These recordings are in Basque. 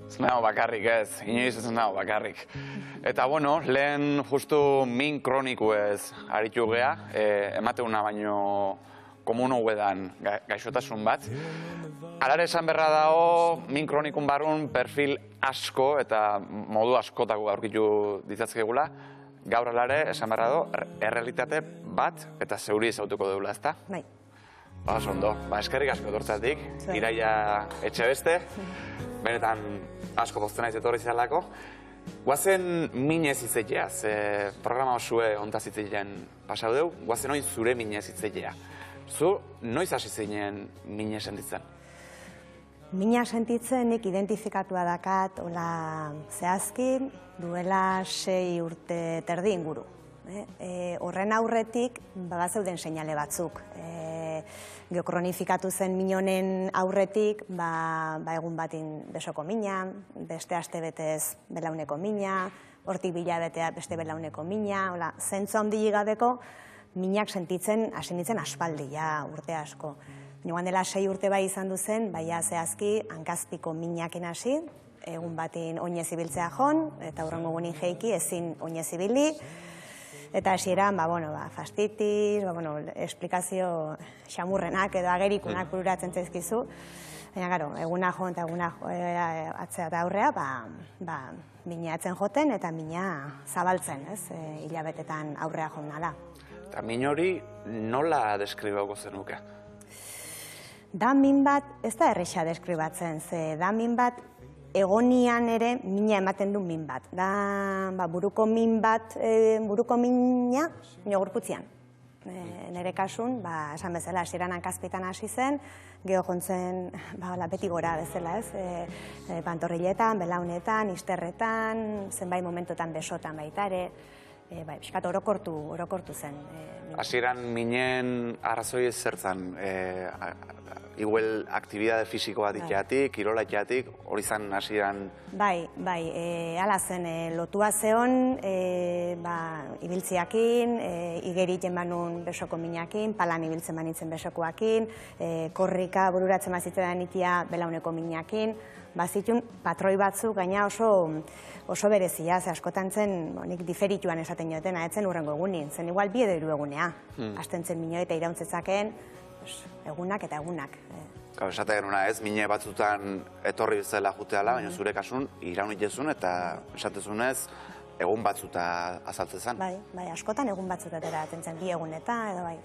Ez nago bakarrik ez, inoiz ez nago bakarrik. Eta bueno, lehen justu min kronikuez aritu gea, emateuna baino komuno huedan gaixotasun bat. Alare esan berra dago, min kronikun barrun perfil asko eta modu askotako aurkitu ditzazkegula. Gaur alare esan berra dago, errealitate bat eta zeuri ezautuko deula, ezta? Bai. Ba, ondo. Ba, eskerrik asko etortzatik, Iraia Etxebeste. Benetan asko pozten naiz etorri zalako. Guazen minez hitzeteaz, programa osue ontaz hitzetean pasau deu, guazen oin zure minez hitzetea. Zu, noiz hasi zeinen minez sentitzen? Mina sentitzen nik identifikatua dakat, hola zehazki, duela 6 urte terdi inguru. Horren aurretik, bazeuden seinale batzuk. Geokronifikatu zen min honen aurretik, egun batin besoko mina, beste aste betez belauneko mina, hortik bilabetea beste belauneko mina, hola, zentzu handi gabeko minak sentitzen, hasi nintzen aspaldi, ja, urte asko. Joan dela 6 urte bai izan duzen, baina zehazki hankazpiko minakin hasi, egun batin oinez ibiltzea jon, eta hurrengo egunin jeiki ezin oinez ibili, eta hasieran, fastitis, esplikazio xamurrenak edo agerikunak bururatzen zaizkizu. Baina, gero, eguna jo eta eguna atzea eta aurrea, mina atzen joten eta mina zabaltzen, hilabetetan aurrea joan nala. Eta min hori nola deskribauko zenuke? Da min bat, ez da erresa deskribatzen, ze da min bat egonian ere mina ematen du min bat. Da buruko min bat, buruko mina gorputzian. Nire kasun, esan bezala, hasieran hankazpitan hasi zen, geho jontzen beti gora bezala, ez? Pantorriletan, belaunetan, isterretan, zenbait momentutan besotan baita ere, piskat orokortu zen. Hasieran minen arrazoi zertzan, igual aktibidade fisiko bat iteatik, kirola iteatik, hori zan hasieran... Bai, ala zen, lotua zeon, ibiltziakin, igerit emanun besoko minakin, palan ibiltzen manitzen besokoakin, korrika bururatzen mazitzen itia belauneko minakin, bazitun patroi batzuk gaina oso berezia, ze askotan zen, nik diferituan esaten joten, etzen urrengo egunin, zen igual 2 edo 3 egunea, hasten zen minio eta irauntzetzaken, egunak eta egunak. Esate genuna ez, mine batzutan etorri bezala juteala, baina zure kasun iraunik jezun eta esatezunez egun batzuta azaltzezan. Bai, askotan egun batzutatera atentzen 2 eguneta, edo bai.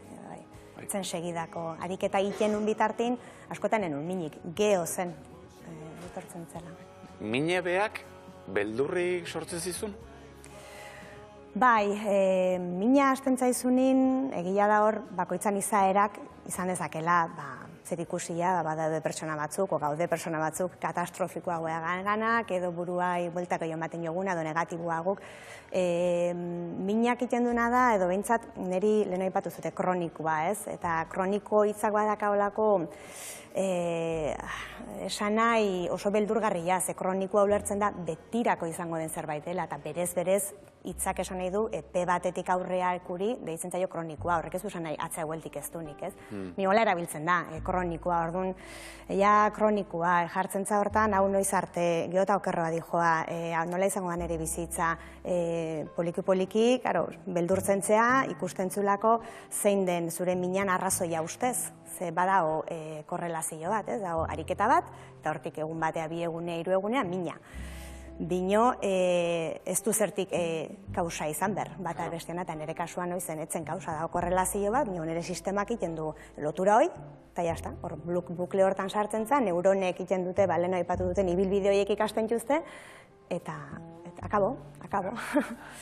Zen segidako, ariketa egiten bitartin, askotan enun minik, geho zen, etortzen zela. Mine beak beldurrik sortzen zizun? Bai, mina hasten zaizunin, egia da hor, bakoitzan izaerak izan dezakela, zer ikusia, badaude pertsona batzuk, o gaude pertsona batzuk katastrofikoa ganak, edo buruai bueltako jo ematen joguna, edo negatiboa guk. Minak iten duna da, edo behintzat, niri lehen aipatu zute kronikua, ez? Eta kroniko hitzak badakaolako esan nahi oso beldurgarria, ze kronikoa ulertzen da betirako izango den zerbait dela, eta berez hitzak esan nahi du epe batetik aurrea ekuri deitzen zaio kronikoa, horrek ez du esan nahi atzea hueltik ez dunik, ez? Ni hola erabiltzen da, kronikoa, orduan, kronikoa, jartzen za hortan, hau noiz arte, geota okerroa dijoa, nola izango da nire bizitza, poliki-poliki, beldurtzen zea, ikusten zulako, zein den zure minan arrazoia ustez, ze badao korrelazio bat, ez? Dago ariketa bat, eta hortik egun batea 2 egunea, 3 egunea, mina. Bino, ez du zertik kausa izan ber, bata bestean eta nire kasuan noizen etzen kausa dago korrelazio bat, nire sistemak iten du lotura hoi, eta jazta, hor bukle hortan sartzen zen, neuronek iten dute, lehen aipatu duten ibilbide horiek ikasten txuzte, eta akabo.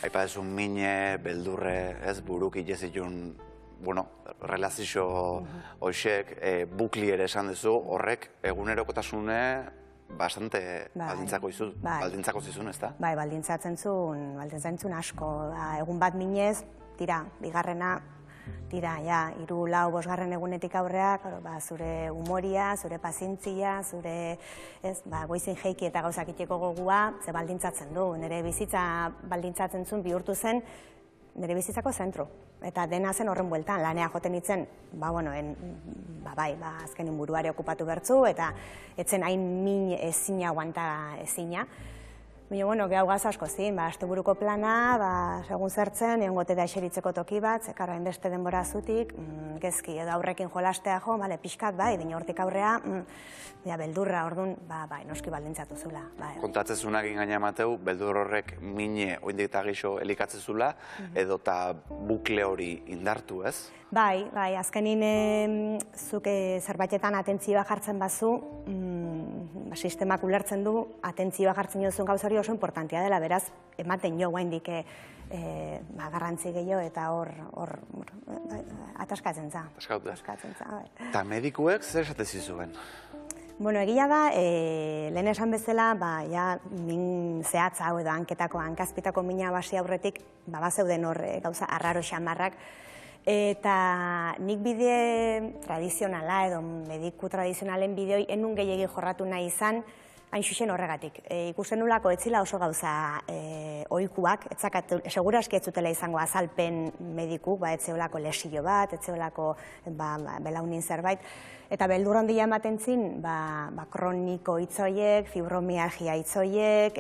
Aipa desun mine, beldurre, ez buruk itezitun, relazio hoxek, bukli ere esan duzu, horrek egunerokotasune bastante baldintzako zizun, ez da? Bai, baldintzatzen zuen asko. Egun bat minez, bigarrena, 3, 4, 5 egunetik aurreak, zure humoria, zure pazientzia, zure goizin jeiki eta gauzak iteko gogua, ze baldintzatzen du. Nire bizitza baldintzatzen zuen bihurtu zen, nire bizitzako zentru. Eta dena zen horren bueltan, lanea joten itzen, azkenin buruare okupatu bertzu, eta etzen hain min ezina, aguanta ezina. Baina, bueno, gehau gaz asko zin, asteburuko plana, segun zertzen, egon gote da eseritzeko toki bat, zekaro, hainbeste denbora zutik, gezki, edo aurrekin jolastea jo, pixkat, baina hortik aurrea, beldurra, orduan, noski baldintzatu zula. Kontatzezunak ingaina mateu, beldur horrek mine oindik eta gixo elikatzezula, edo eta bukle hori indartu, ez? Bai, azkenin zuke zerbaitetan atentzioa jartzen bazu, sistemak ulertzen du, atentzioa jartzen jozun gauza hori oso importantia dela, beraz, ematen jo guaindik garrantzi gehiago eta hor ataskatzen za. Eta medikuek zer esatezi zuen? Bueno, egia da, lehen esan bezala, min zehatza hau edo hanketako, hankazpitako mina basi aurretik, bazeuden hor gauza arraro xamarrak, eta nik bide tradizionala edo mediku tradizionalen bideoi enun gehiagi jorratu nahi izan, hain xuxen horregatik. Ikusten nulako etzila oso gauza ohikuak, seguraski ez zutela izango azalpen mediku, etzeolako lesio bat, etzeolako belaunin zerbait, eta beldur handia ematen zin, kroniko hitzoiek, fibromialgia hitzoiek,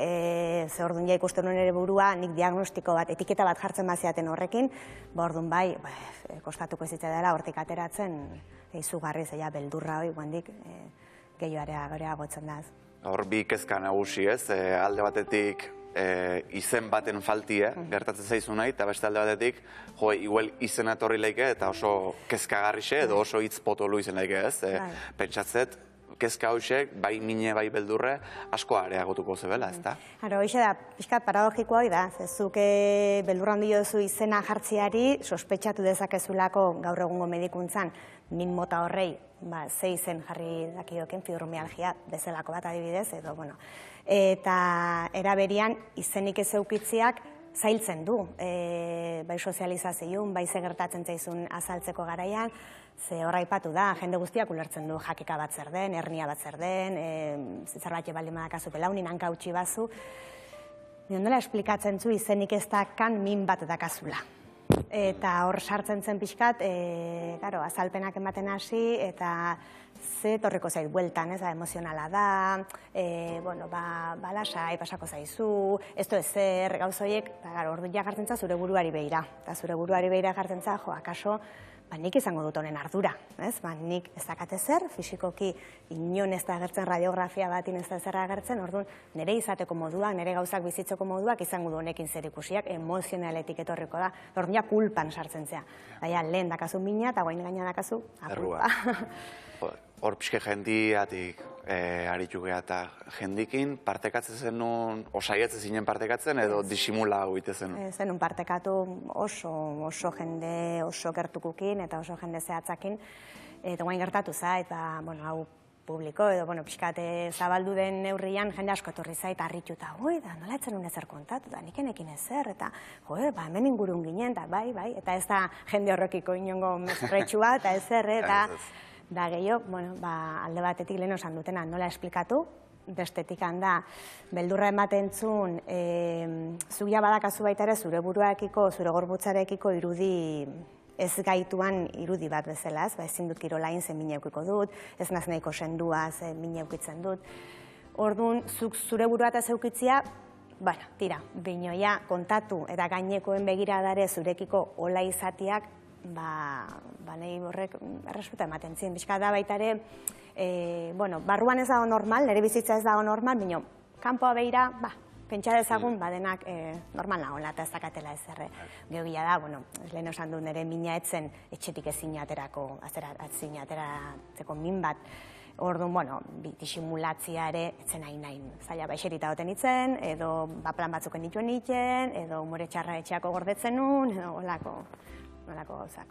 ze orduan ja ikusten nuen ere burua, nik diagnostiko bat, etiketa bat jartzen baziaten horrekin, orduan kostatuko ez dela hortik ateratzen, izugarri zeia beldurra hori, guandik gehioarea gotzen da. Hor bi kezka nagusi ez, alde batetik izen baten faltie, gertatzen zaizu nahi, eta beste alde batetik, igual izena torri laike eta oso kezkagarrixe edo oso hitz potolu izen laike ez. Pentsatzet, kezka hoxek, bai mine, bai beldurre, asko areagotuko zebela, ez da? Haro, hoxe da, pixkat paradogikoa hori da, zezuk beldurra handi duzu izena jartziari, sospetsatu dezakezulako gaur egungo medikuntzan, min mota horrei, ze izen jarri dakioken fibromialgia bezalako bat adibidez, edo, bueno, eta eraberian izenik ez eukitziak zailtzen du, bai sozializazioun, bai ze gertatzen zaizun azaltzeko garaian, ze horra ipatu da, jende guztiak ulertzen du jakeka bat zer den, hernia bat zer den, zerbait baldin badakazu pelaunin hanka utzi bazu, nola esplikatzen zu izenik ez dakan min bat dakazula. Eta hor sartzen zen pixkat, azalpenak ematen hasi, eta ze torriko zait bueltan, emozionala da, lasai, pasako zaizu, ez du ezer, gauzoiek, ordu ja jartzen za zure buruari behira. Eta zure buruari behira jartzen za, akaso, nik izango dut honen ardura, nik ez dakat ezer, fisikoki inon ez da agertzen radiografia batin ez da ezer agertzen, orduan nire izateko moduak, nire gauzak bizitzeko moduak izango du honekin zer ikusiak, emozionaletik etorriko da, orduan ja kulpan sartzen zea. Baina lehen dakazu mina eta guain gaina dakazu akulpa. Hor pixke jendiatik aritu geha eta jendikin partekatzen zenun, osaiatzen zinen partekatzen edo disimula guite zenun? Zenun partekatu oso jende oso gertukukin eta oso jende zehatzakin, eta guain gertatu zait, hau publiko edo, pixkat zabaldu den neurrian jende asko etorri zait harrituta, da nola etzen un ezer kontatu, da nikenekin ezer, eta hemen ingurun ginen, eta bai, eta ez da jende horrekiko inongo mespretxua, eta ezer, eta da gehiago, alde batetik lehen osan dutena nola esplikatu, bestetik handa, beldurra ematen zuen, zugia badakazu baita ere zure buruakiko, zure gorbutzarekiko irudi ez gaituan irudi bat bezala, ezin dut kirolain zen mine eukiko dut, ez naz nahiko sendua zen mine eukitzen dut. Orduan, zure burua eta zeukitzia, tira, binoia kontatu eta gainekoen begiradare zurekiko hola izatiak, nahi horrek errespetu ematen ziren. Bizka da baita ere, barruan ez dago normal, nire bizitza ez dago normal, baina kanpoa behira, pentsa dezagun, denak normal nagoela eta ez dakatela ez erre. Geogia da, lehen osan du nire mina etzen etxetik ezin ateratzeko min bat. Orduan, disimulatzia ere etzen hain zaila baixerita oten itzen, edo plan batzuken dituen iten, edo umore txarra etxeako gordetzen nun, edo olako gauzak.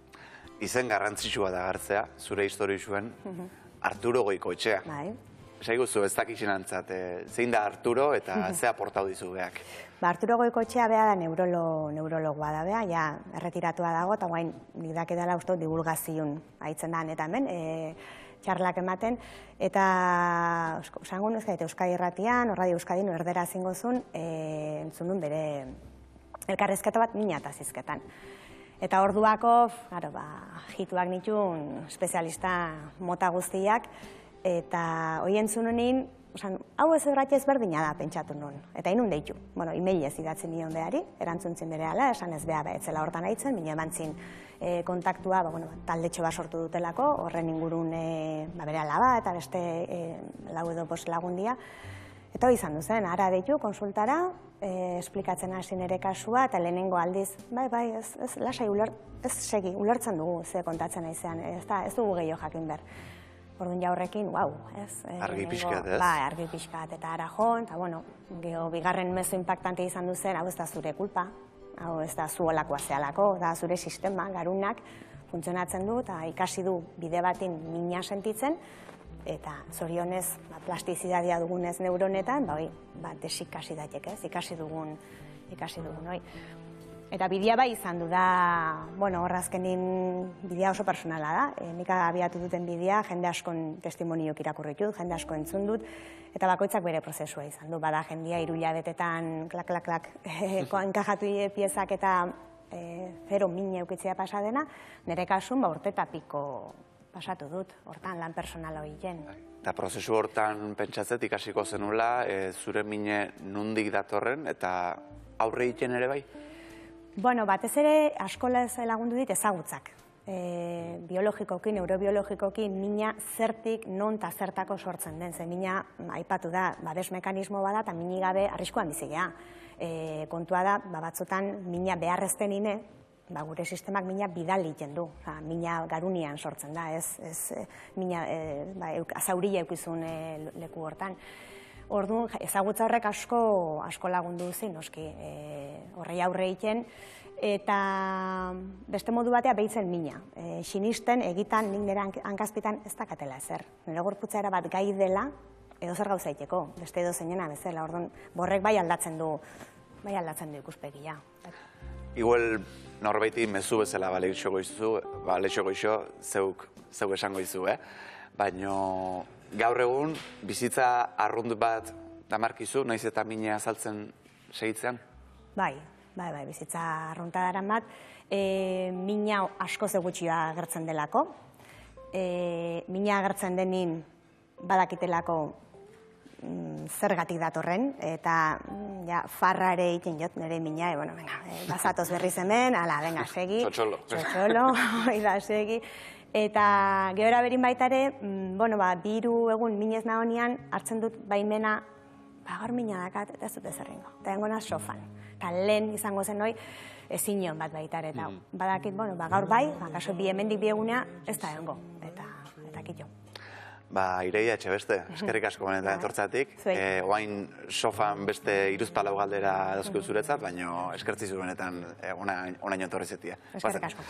Izen garrantzitsua da gartzea, zure historizuen, Arturo Goikoetxea. Bai. Saiguzu, ez dakizien antzat, zein da Arturo eta ze aportau dizu beak? Arturo Goikoetxea beha da neurologoa da beha, ja erretiratua dago, eta guain nik dakedala uste divulgazioen haitzen da eta hemen, txarlak ematen, eta esangun Euskadi Irratian, Radio Euskadin erdera zingozun, entzun duen elkarrizketa bat mina eta zizketan. Eta orduako, jituak nituen espezialista mota guztiak, eta hoi entzun honin, hau ez erratxe ezberdina da, pentsatu nun. Eta inun deitu, emailez idatzen nion behari, erantzuntzin bere ala, esan ez beha etzela hortan haitzen, mine emantzin kontaktua, taldetxo bat sortu dutelako, horren ingurun bere alaba eta beste lau edo bost lagundia. Eta hori izan duzen, ara deitu, konsultara, esplikatzen hasi nire kasua, eta lehenengo aldiz, ez lasai, ez segi, ulertzen dugu ze kontatzen naizean, ez dugu gehiago jakin behar. Orduan jaurrekin, ez? Argi pixkat, ez? Ba, argi pixkat, eta ara joan, eta geho, bigarren mezu impactante izan duzen, hau ez da zure kulpa, hau ez da zu olakoa zehalako, da zure sistema, garunak, funtzionatzen du, eta ikasi du bide batin mina sentitzen, eta zorionez, plastizidadia dugunez neuronetan, desikasi datek, ez? Ikasi dugun, hoi. Eta bidea bai izan du da, horrazkenin bidea oso personala da. Nik abiatu duten bidea, jende askon testimoniok irakurri dut, jende asko entzun dut, eta bakoitzak bere prozesua izan du. Bada jendea 3 hilabetetan klak, enkajatu piezak eta 0 mina eukitzea pasa dena, nire kasun urte eta piko pasatu dut, hortan lan personala hori jen. Eta prozesu hortan pentsatzet ikasiko zenula, zure mine nundik datorren, eta aurre egiten ere bai? Batez ere, askola lagundu dit ezagutzak. Biologikoki, neurobiologikoki, mina zertik, non eta zertako sortzen den. Ze mina, aipatu da, babes mekanismo bada, eta mini gabe arriskuan bizigea. Kontua da, batzutan, mina beharrezten ine, gure sistemak mina bidal egiten du. Mina garunian sortzen da, ez mina azauria eukizun leku hortan. Orduan, ezagutza horrek asko lagundu zin, noski, horrei aurre egiten, eta beste modu batea behitzen mina. Sinisten, egitan, nik nire hankazpitan ez dakatela ezer. Nire gorputza bat gai dela, edo zer gauza egiteko, beste edo zeinena bezala. Orduan, borrek bai aldatzen du ikuspegia. Igual norbaiti mezu bezala baleixoko izo, zeuk esango izu, baina gaur egun bizitza arrundu bat damarkizu, naiz eta mina azaltzen segitzean? Bai, bizitza arrunta daren bat. Mina asko zegutxioa agertzen delako. Mina agertzen denin badakitelako zergatik datorren, eta farrare egiten jot nire mina, bazatoz berriz hemen, ala, venga, segi. Txotxolo, segi. Eta gehora berin baitare, 2 egun minez nahonian hartzen dut baimena, gaur mina dakat, eta ez dut ezerringo. Eta engona sofan. Eta lehen izango zen hoi, ezin bat baitare. Eta badakit, gaur bai, kaso bi hemendik bi egunea, ez da egongo. Eta kitxo. Ireia Etxebeste, eskerrik asko benetan etortzatik. Oain sofan beste 3-4 galdera dazko zuretzat, baina eskertzizu benetan onaino etorri zetia. Eskerrik asko.